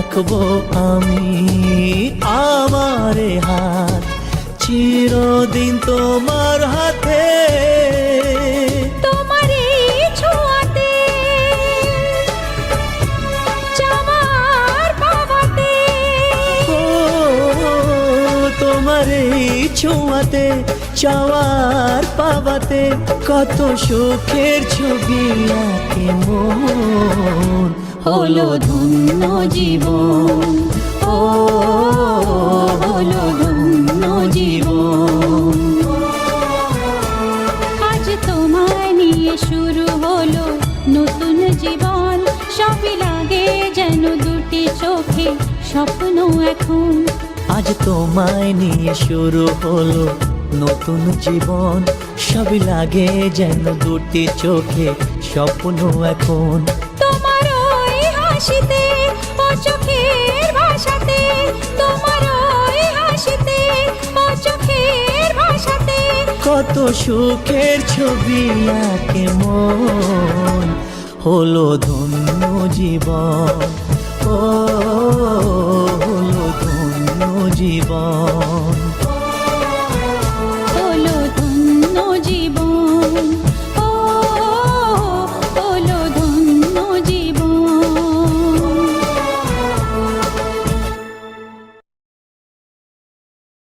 রাখবো আমি আমার এ হাত চিরদিন তোমার হাতে। তোমার এই ছোঁয়াতে, চাওয়ার পাওয়াতে, ও তোমার এই ছোঁয়াতে চাওয়ার পাওয়াতে কত সুখের ছবি আঁকে মন। হলো ধন্য জীবন, ও হলো ধন্য জীবন। আজ তোমায় নিয়ে শুরু হলো নতুন জীবন, সবই লাগে যেন দুটি চোখে স্বপ্ন এখন। আজ তোমায় নিয়ে শুরু হলো নতুন জীবন, সবই লাগে যেন দুটি চোখে স্বপ্ন এখন। তোমার ওই হাসিতে, ও চোখের ভাষাতে, তোমার ওই হাসিতে, ও চোখের ভাষাতে কত সুখের ছবি আঁকে মন। হলো ধন্য জীবন, ও হলো ধন্য জীবন।